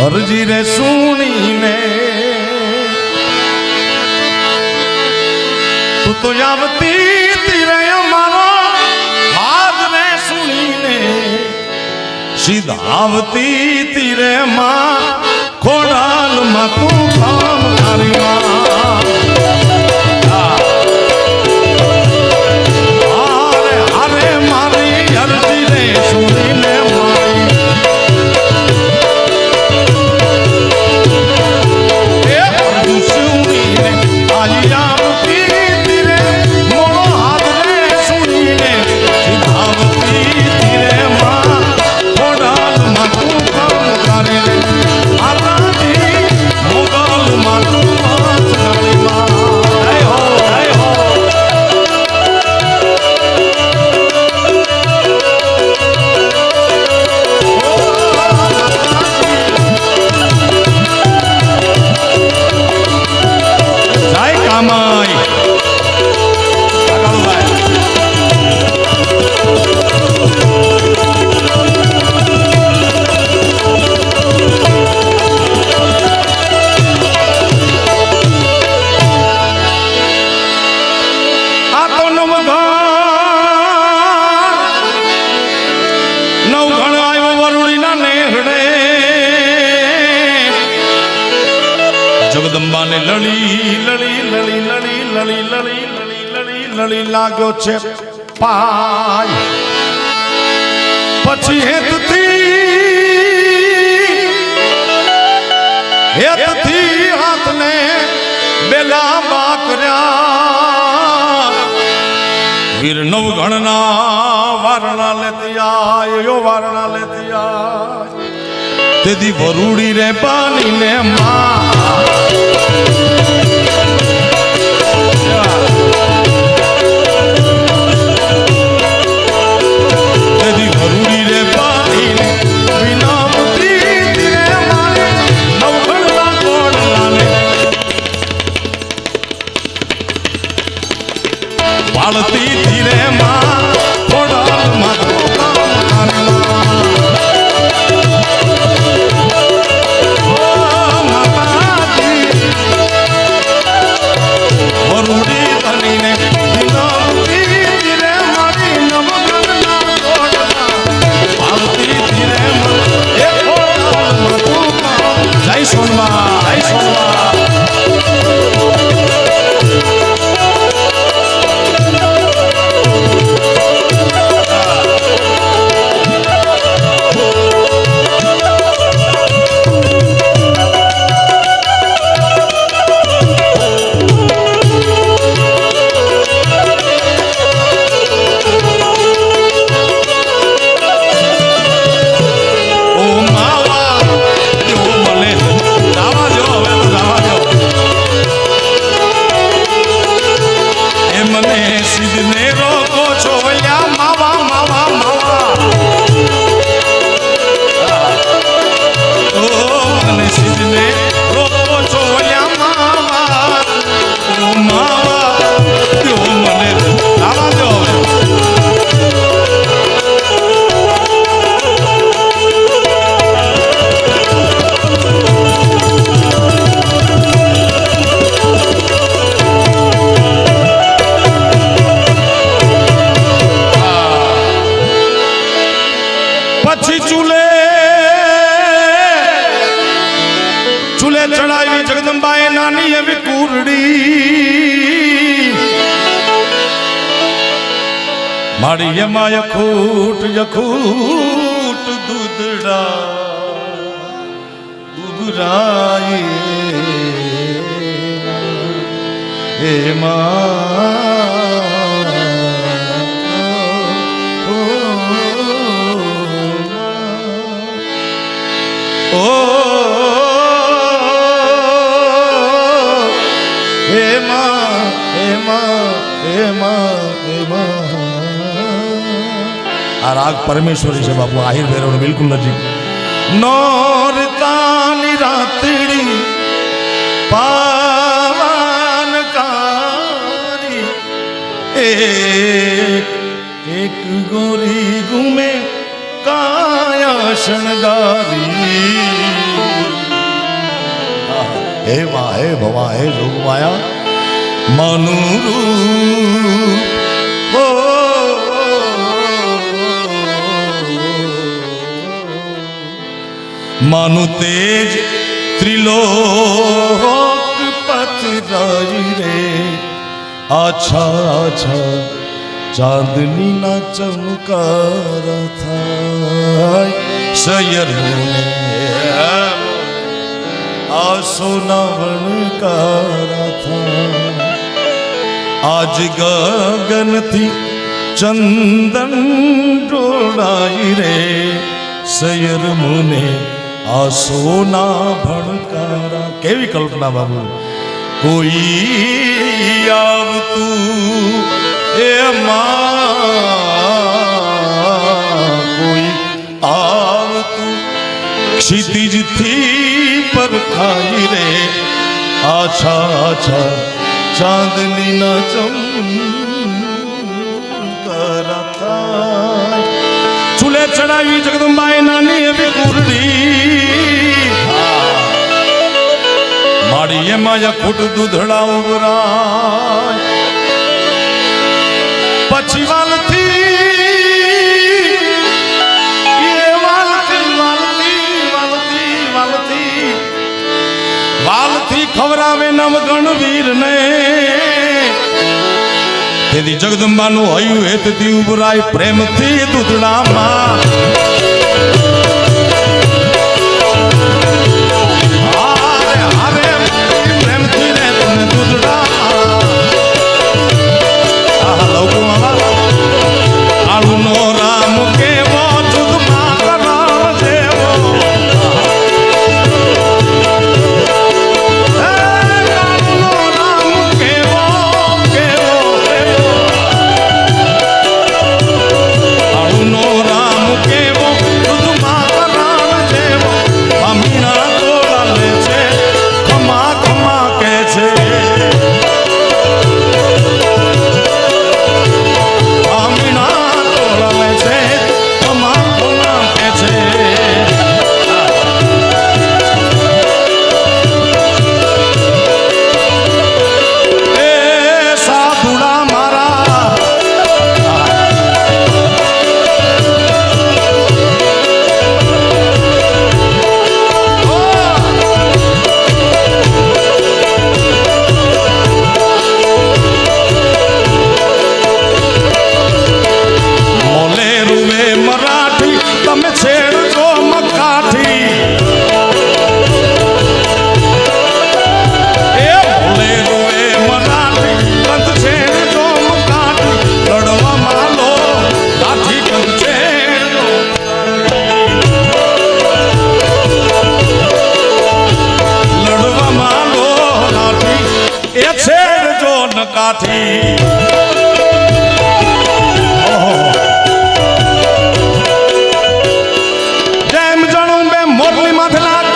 અરજી રે સુણીને તું તો આવતી તીરે અમારો હાથ રે સુણીને સીધા આવતી તીરે માં ખોડાલ માં તું કામ કર્યા જગદંબા ને લડી લડી લડી લડી લડી લડી લડી લડી લડી લાગ્યો છે પાય પછી હેતથી હાથને બેલા બાકર્યા વીર નવગણના વારણા લેતી આયો વારણા લેતી આય તેદી વરુડી રે પાણી ને માં તેદી વરુડી રે પાણી ને વિના પુત્રી તીરે મારે નવગણના કોડલાને વાળતી તીરે માં કોડલ માં ચૂલે ચડાવી જગદંબાએ નાની એવી કુરડી મારી એમાં યખૂટ દૂધડા ઉભરાય આ રાગ પરમેશ્વરી છે બાપુ આહિર ભૈરવ બિલકુલ નજીક નોરતાની રાતડી પાવનકારી એક ગોરી ગુમે કાયા શણગારી હે મા હે ભવા હે જોગમાયા માનું રૂપ માનું તેજ ત્રિલોક પથરાઈ રે આછા આછા ચાંદની ના ચમકાર થાય સૈયર આ સોના વણકાર થાય આજ ગગનથી ચંદન ડોળાઈ રે સૈયર મુને આ સોના ભણકારા કેવી કલ્પના બાબુ કોઈ આવતું એ માં કોઈ આવતું क्षितिजથી પરખાઈ રે આછા આછા ચાંદની ના ચમકાર થાય ચૂલે ચડાવી જગદંબાએ નાની એવી કુરડી માડી એમાં યખુટ દૂધડા ઉભરાય પછી વાલથી વાલથી ખવરાવે નવગણ વીર ને તેથી જગદંબાનું હયું હેતથી ઉભરાય પ્રેમથી દૂધડામાં પ્રેમથી રે તને દૂધડા આળુનો રામ કેવો જુદમાં રામ દેવો કાઠી જેમ જાણું બે મોરલી માથે લાગ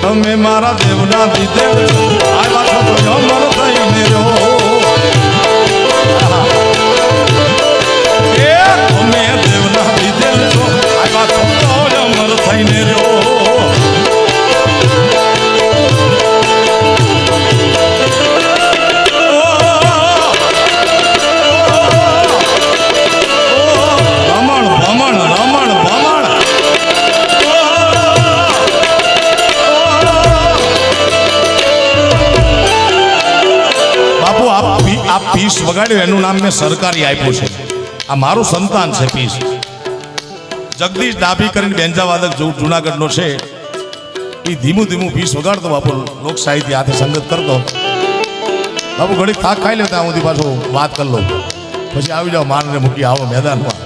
તમે મારા દેવના દીધે આવ્યા છો તો અમર થઈને રહ્યો તમે દેવના દીધે આવ્યા છો તો અમર થઈને રહ્યો આ પીસ વગાડ્યું એનું નામ મેં સરકારી આપ્યું છે આ મારું સંતાન છે પીસ જગદીશ ડાભી કરીને બેન્જા વાદક જુનાગઢનો છે એ ધીમું ધીમું ભીસ વગાડતો બાપુ લોક સાહિત્ય હાથે સંગત કરતો બાપુ ઘડી થાક ખાઈ લે ત્યાં સુધી પાછો વાત કરી લો પછી આવી જાઓ માનને મૂકી આવો મેદાનમાં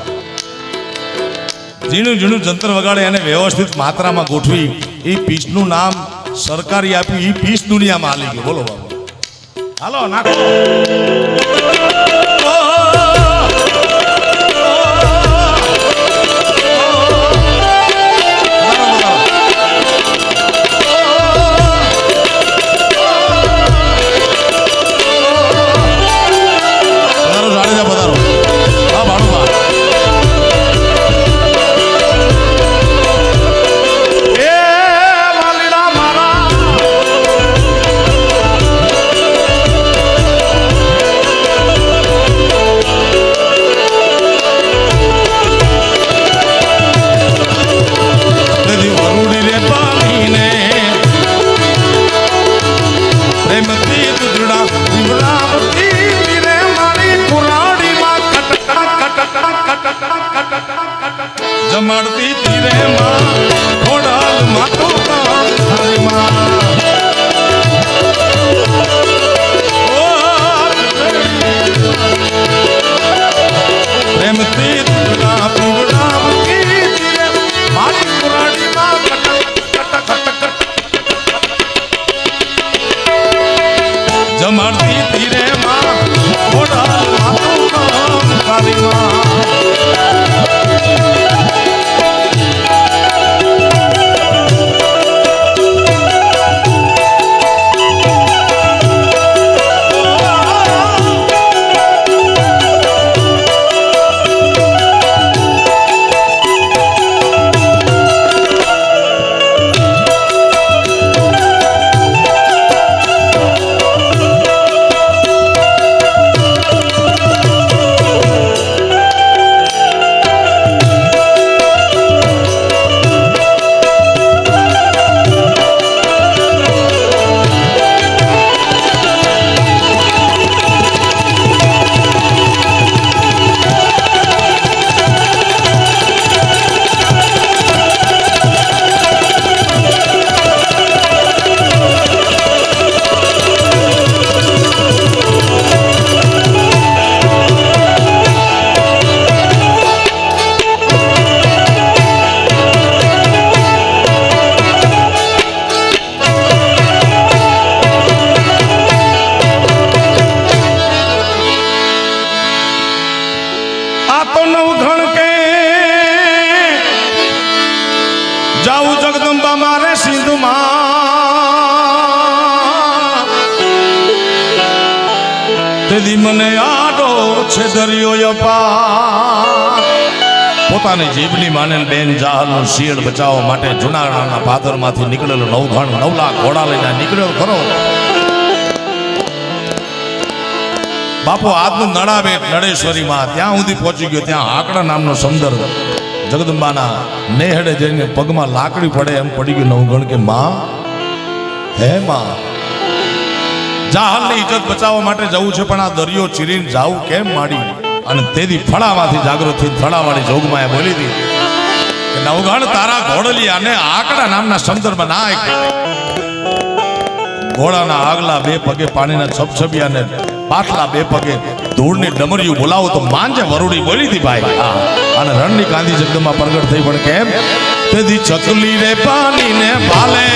ઝીણું ઝીણું જંતર વગાડે એને વ્યવસ્થિત માત્રામાં ગોઠવી એ પીસનું નામ સરકારી આપ્યું એ પીસ દુનિયામાં હાલી ગયું બોલો બાબુ હાલો નાખો જમાડતી તીરે માં ખોડાલ માટો કામ થારી માં પ્રેમથી દુગડા પુગડાવતી તીરે મારી કુરાડી માં જમાડતી તીરે માં ખોડાલ માટો કામ થારી માં જાઉં જગદંબા મારે સિંધુમાં તેદી મને આડો છે દરિયો અપાર પોતાની જીભની માને બેન જાહલનું શિયળ બચાવવા માટે જુનાગઢના પાદરમાંથી નીકળેલો નવઘણ 9 લાખ ઘોડા લઈને નીકળ્યો ખરો બાપુ આજનું નડાબેટ નડેશ્વરીમાં ત્યાં સુધી પહોંચી ગયો ત્યાં આકડા નામનો સમંદર જગદંબાના નેહડે જઈને પગમાં લાકડી પડે એમ પડી ગયું નવગણ કે માં હે માં જાહલની ઇજ્જત બચાવવા માટે જવું છે પણ આ દરિયો ચીરીને જાવું કેમ માડી અને તેદી ફળામાંથી જાગૃત થઈ ફળાવાળી જોગમાએ બોલી હતી કે નવગણ તારા ઘોડલિયા ને આકડા નામના સમંદરમાં નાખ ઘોડાના આગલા 2 પગે પાણીના છબછબિયા ને પાછલા 2 પગે ધૂળની ડમરિયું બોલાવો તો માંજે વરુડી બોલી હતી ભાઈ અને રણની કાંધી જગદંબા પ્રગટ થઈ પણ કેમ તેદી ચકલી રે પાણી ને ભાલે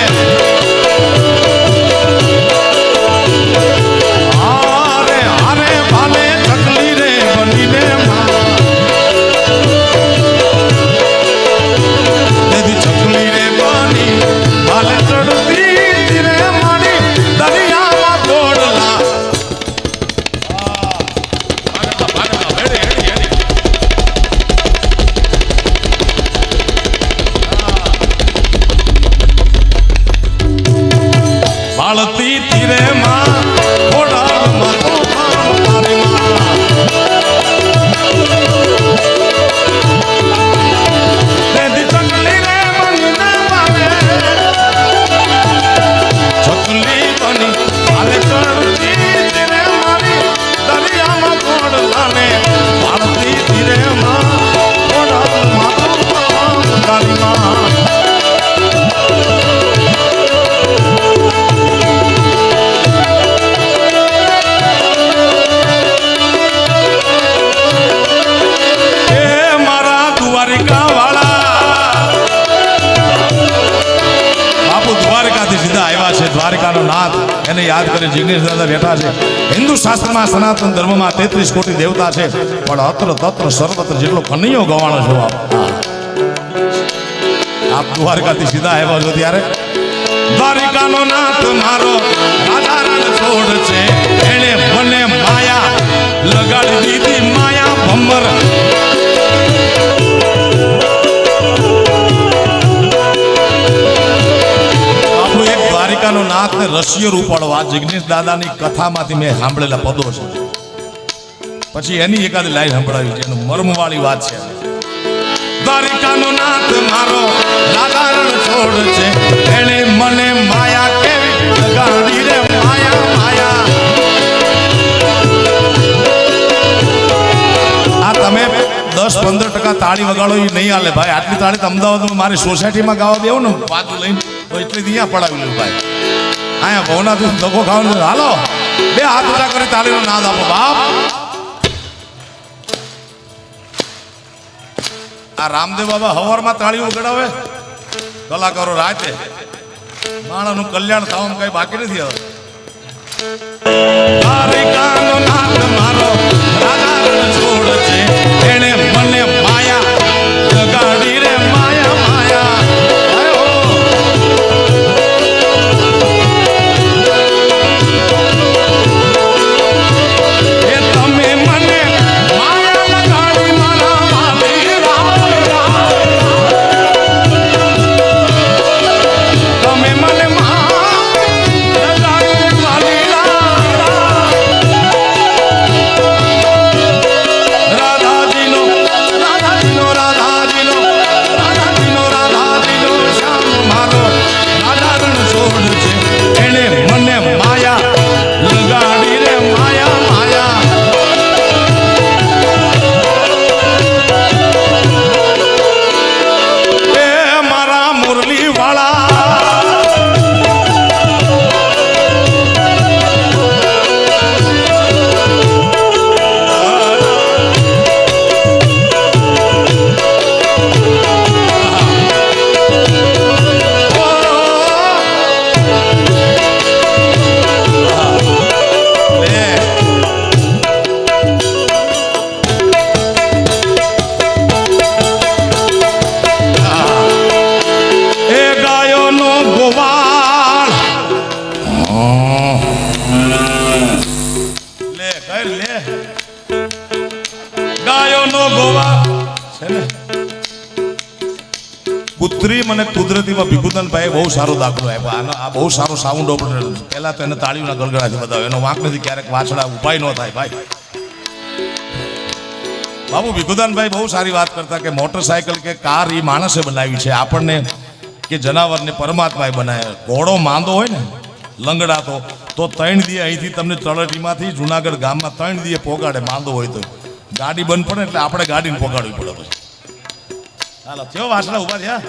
આરે આરે ભાલે ચકલી રે બનીને તેદી ચકલી રે પાણી ભાલે ચડતી રે માણી દરિયામાં દોડલા યાદ કરે જિગ્નેશ દાદા બેઠા છે હિન્દુ શાસ્ત્રમાં સનાતન ધર્મમાં 33 કોટી દેવતા છે પણ અત્ર તત્ર સર્વત્ર જેટલો કનૈયો ગવાણો છો આપ દ્વારકાથી સીધા આવ્યા છો ત્યારે દ્વારિકાનો નાથ મારો રાધા રણ છોડ છે એણે મને માયા લગાડી દીધી માયા ભમર દ્વારિકાનો નાથ ને રશિયો રૂપાળો જિગ્નેશ દાદાની કથામાંથી મેં સાંભળેલા પદો છે પછી એની એકાદી લાઈન સંભળાવી છે એનું મર્મવાળી વાત છે દ્વારિકાનો નાથ મારો રાધા રણ છોડ છે એણે મને માયા કેવી લગાડી રે માયા માયા આ તમે 10-15% તાળી વગાડો એ નહીં હાલે ભાઈ આટલી તાળી તો અમદાવાદમાં મારી સોસાયટીમાં ગાવા દેવો ને બાજુ લઈને તો એટલી અહીંયા પડાવી લો ભાઈ અહીંયા ભવનાથી ધક્કો ખાવાનું હાલો બે હાથ ઊંચા કરી તાળીનો નાદ આપો બાપ આ રામદેવ બાબા હવારમાં તાળીઓ વગાડાવે કલાકારો રાતે માણસનું કલ્યાણ થવામાં કઈ બાકી નથી હવે દ્વારિકાનો નાથ મારો રાધા રણ છોડ છે એણે મને માયા લગાડી રે માયા માયા કૃત્રિમ અને કુદરતીમાં ભીખુદાનભાઈ બહુ સારો દાખલો આપ્યો આ બહુ સારો સાઉન્ડ ઓપરેટર પહેલા તો એને તાળીઓના ગળગળાથી બતાવ્યો એનો વાંક નથી ક્યારેક વાછડા ઉપાય ન થાય ભાઈ બાબુ ભીખુદાનભાઈ બહુ સારી વાત કરતા કે મોટરસાયકલ કે કાર એ માણસે બનાવી છે આપણને કે જનાવરને પરમાત્માએ બનાવ્યા ઘોડો માંદો હોય ને લંગડાતો તો 3 દી અહીંથી તમને તળેટીમાંથી જુનાગઢ ગામમાં 3 દીએ પોગાડે માંદો હોય તો ગાડી બંધ પડે એટલે આપણે ગાડીને પોગાડવી પડે પછી હાલો કેવો વાસણા ઉભા થયા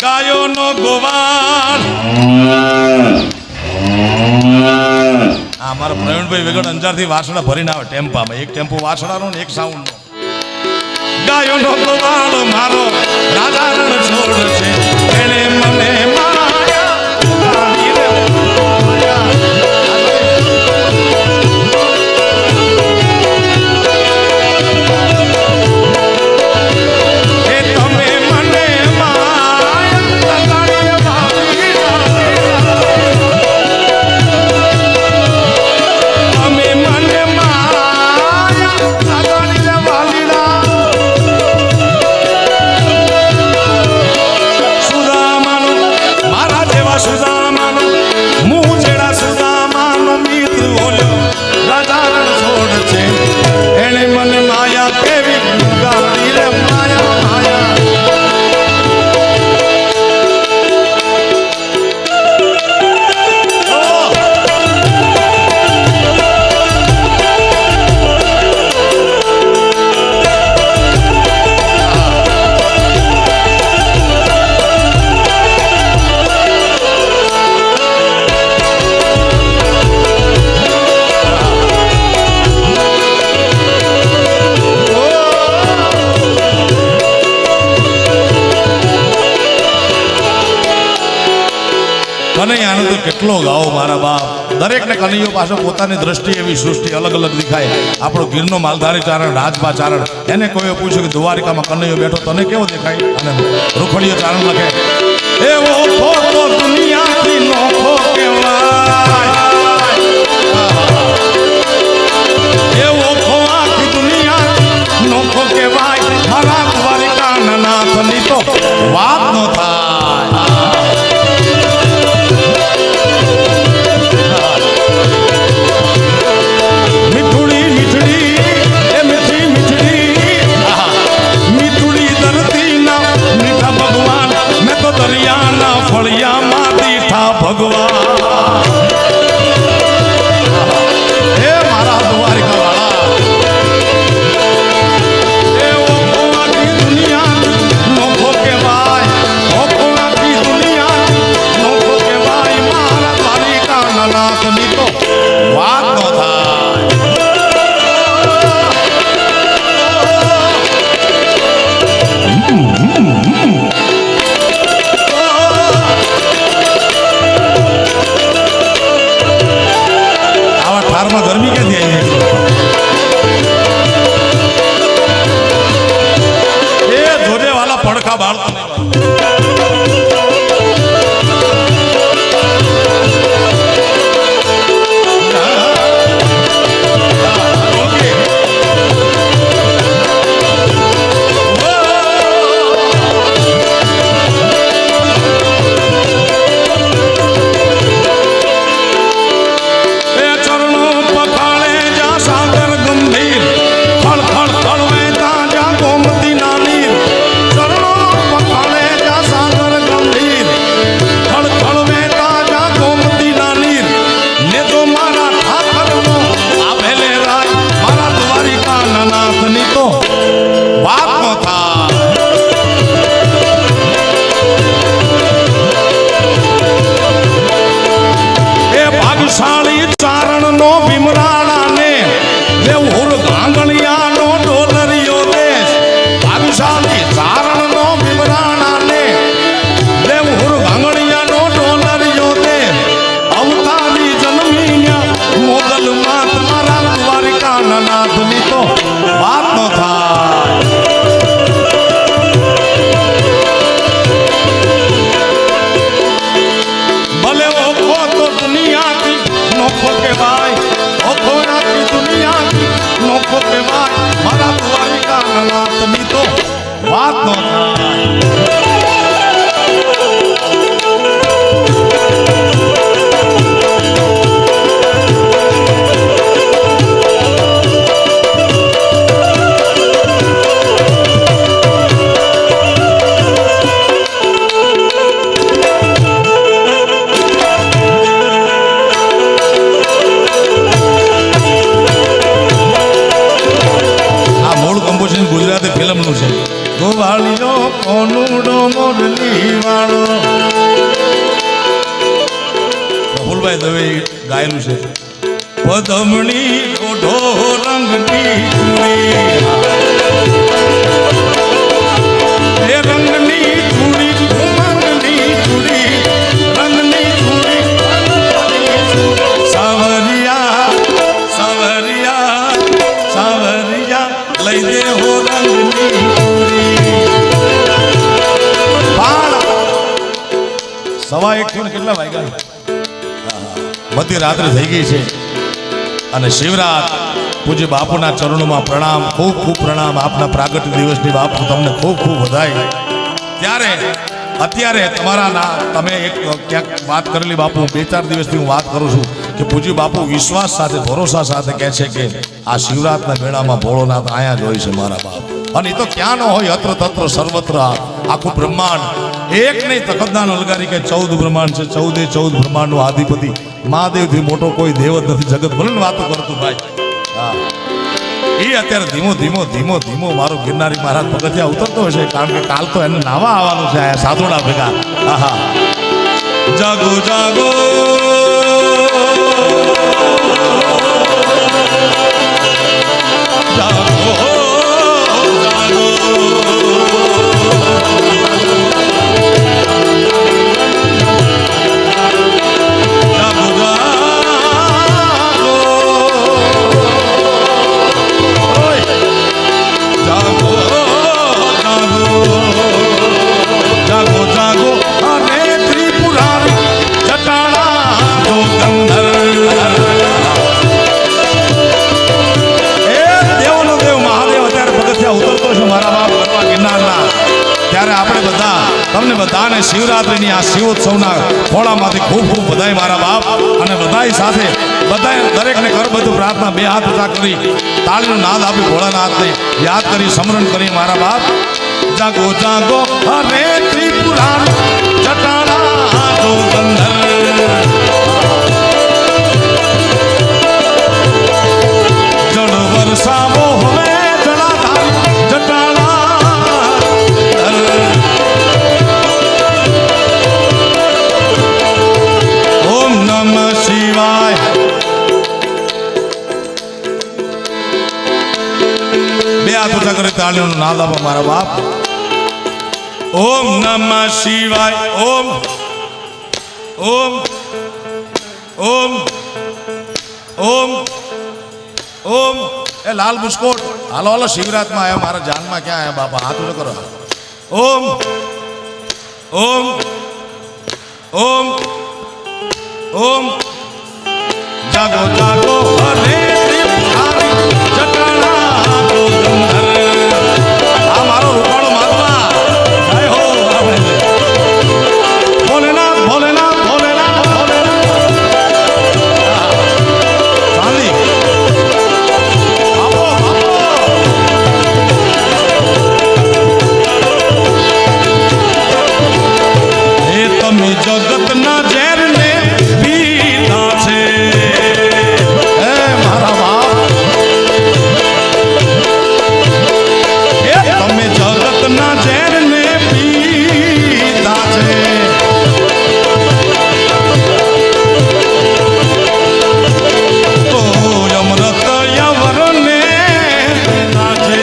ગાયોનો ગોવાળ આ મારા પ્રવીણભાઈ વેગડ અંજારથી વાસણા ભરીને આવે ટેમ્પામાં એક ટેમ્પો વાસણાનો ને એક સાઉન્ડનો ગાયોનો ગોવાળ મારો રાધા રણ છોડ છે એને મને સુદામા કેટલો ગાઓ મારા બાપ. દરેકને કનૈયો પાછો પોતાની દ્રષ્ટિ એવી સૃષ્ટિ અલગ અલગ દેખાય. આપણો ગીરનો માલધારી ચારણ, રાજભા ચારણ, એને કોઈએ પૂછ્યું કે દ્વારિકામાં કનૈયો બેઠો તને કેવો દેખાય? અને રૂખડીયો ચારણ લખે એવો તો દુનિયાથી નોખો કહેવાય, એવો આખી દુનિયા નોખો કહેવાય. મારા દ્વારિકાના નાથની તો વાત ન થાય. મીઠુડી મીઠડી એ મીઠી મીઠડી, મીઠુડી ધરતીના મીઠા ભગવાન, મેં તો દરિયાના ફળિયામાં દીઠા ભગવાન. હે મારા દ્વારિકા વાળા, એવો આખી દુનિયા નોખો કહેવાય, આખી દુનિયા નોખો કહેવાય. મારા દ્વારિકાના નાથની તો વાત ન થાય. આવા ઠારમાં ગરમી ક્યાંથી આવી? એ જોડે વાલા પડખા બાળતો ફિલ્મનું છે. ગોવાળીનો કોનુડો મોરલી વાળો, પ્રફુલભાઈ દવે ગાયેલું છે. પદમણી ઓઢો રંગની ચૂડી, એ રંગની ચૂડી ઉમંગની ચૂડી, રંગની ચૂડી સાવરિયા સાવરિયા સાવરિયા લઈ દે હો રંગની ચૂડી. સવા એક થી કેટલા વાગ્યા? મધ્ય રાત્રે થઈ ગઈ છે અને શિવરાત પૂજ્ય બાપુના ચરણોમાં પ્રણામ, ખૂબ ખૂબ પ્રણામ. આપના પ્રાગટ્ય દિવસની બાપુ તમને ખૂબ ખૂબ વધાઈ. ત્યારે અત્યારે તમારા તમે એક ક્યાંક વાત કરેલી બાપુ, 2-4 દિવસથી હું વાત કરું છું કે પૂજ્ય બાપુ વિશ્વાસ સાથે ભરોસા સાથે કહે છે કે આ શિવરાતના મેળામાં ભોળોનાથ આયા જ હોય છે મારા બાપ. અને એ તો ક્યાં ન હોય, અત્ર તત્ર સર્વત્ર આખું બ્રહ્માંડ એક નહીં. તખતદાન અલગારી કે 14 બ્રહ્માંડ છે, 14 બ્રહ્માંડનો આધિપતિ મહાદેવથી મોટો કોઈ દેવ જ નથી. જગત ભલે વાતો કરતું ભાઈ. હા, એ અત્યારે ધીમો ધીમો ધીમો ધીમો મારો ગિરનારી મહારાજ પગથિયા ઉતરતો હશે, કારણ કે કાલ તો એને નાવા આવવાનું છે આ સાધુડા ભેગા. આહા, જાગો જાગો ત્યારે આપણે બધા તમને બધાને શિવરાત્રિની આ શિવોત્સવના ખોળામાંથી ખૂબ ખૂબ બધાય મારા બાપ અને બધાય સાથે બધાય દરેકને ઘર બધું પ્રાર્થના બે હાથ ઊંચા કરી તાળીનો નાદ આપી ભોળાનાથને યાદ કરી સ્મરણ કરી મારા બાપ જાગો જાગો હરે ત્રિપુરાણ જટાણા જોગંધર જળ વરસાવો હવે જળાધાર જટાણા ઓમ નમઃ શિવાય બે હાથ ઊંચા કરી તાળીઓનો નાદ આપો મારા બાપ ઓમ નમઃ શિવાય ઓમ ઓમ ઓમ ઓમ ઓમ એ લાલ બુસ્કોટ હાલો હાલો શિવરાતમાં આવ્યા મારા જાનમાં ક્યાં આવ્યા બાપા હાથ ઊંચો કરો ઓમ ઓમ ઓમ ઓમ જાગો જાગો હરે ત્રિપુરારી જટાણા જોગંધર આ મારો રૂપાળો મહાત્મા જય હો ભોલેનાથ ભોલેનાથ ભોલેનાથ ભોલેનાથ ચાંદી આપો આપો એ તમે જગતના ઝેરને પીધા છે હે મારા બાપ એ તમે જગતના ઝેરને પીધા છે તો અમૃત યવરને પીધા છે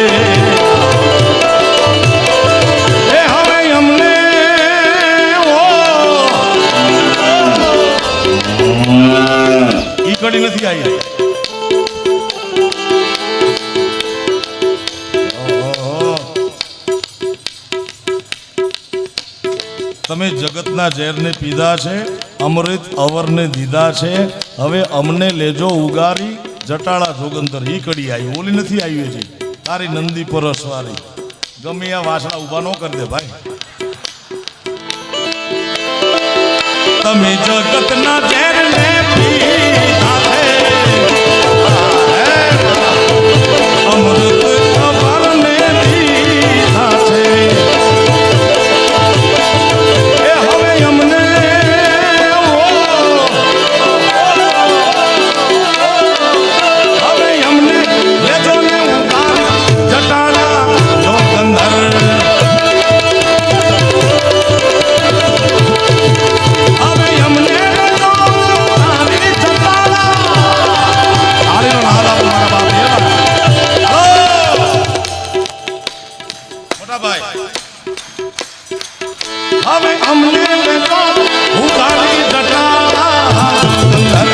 એ હવે અમને ઈ કડી નથી આવી તમે જગતના ઝેરને પીધા છે અમૃત અવરને દીધા છે હવે અમને લેજો ઉગારી જટાળા જોગંતર ઈ કડી આવી ઓલી નથી આવી હજી તારી નંદી પરસવારી ગમે આ વાસણા ઉભા ન કરી દે ભાઈ તમે જગતના ઝેરને પીધા છે અમૃત અવરને દીધા છે એ હવે અમને હવે અમને લેજો ને ઉતાર જટાણા જોગંધર હવે અમને લેજો તારી જટાણા તારીનો નાદ આપો મારા બાપ મોટા ભાઈ હવે અમને લેજો ઉતારી જટાણા જોગંધર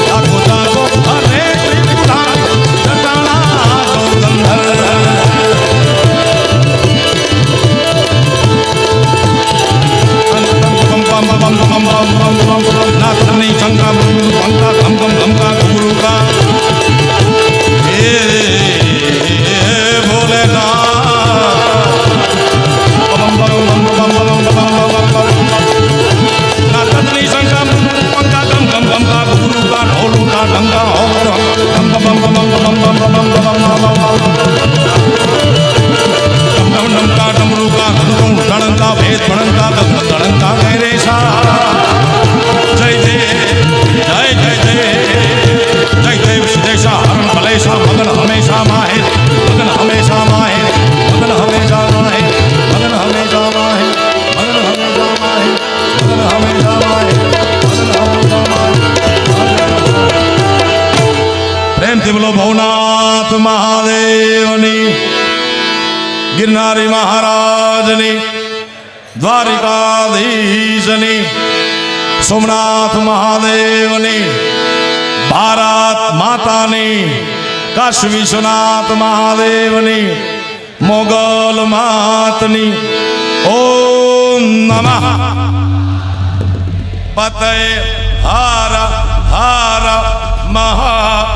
જાગો જાગો હરે ત્રિપુરારી જટાણા જોગંધર નાથની શંકા પંકા ગમ ગમ ગમકા ગુરુકા હે નાથની શંકા પંકા ગમ ગમ ગમકા ગુરુકા ઢોલુકા ઢંકા હોમ ગમ ગમ ગમ ગમ નમકા ડમરુકા હનુમ ધણંકા ભેદ ભણંકા ધણંકા ગૈરેશા જય જય જય જય જય જય જય વિદેશા હરણ કલેશા મગન હંમેશા માહે મગન હંમેશા માહે મગન હંમેશા માહે મગન હંમેશા માહે મગન હંમેશા માહે મગન હંમેશા માહે મગન હંમેશા માહે પ્રેમથી બોલો ભવનાથ મહાદેવની गिरनारी महाराजनी द्वारिकाधीशनी सोमनाथ महादेवनी भारत मातानी काशी विश्वनाथ महादेवनी मोगल मातनी ओम नमः पतये हर हर महा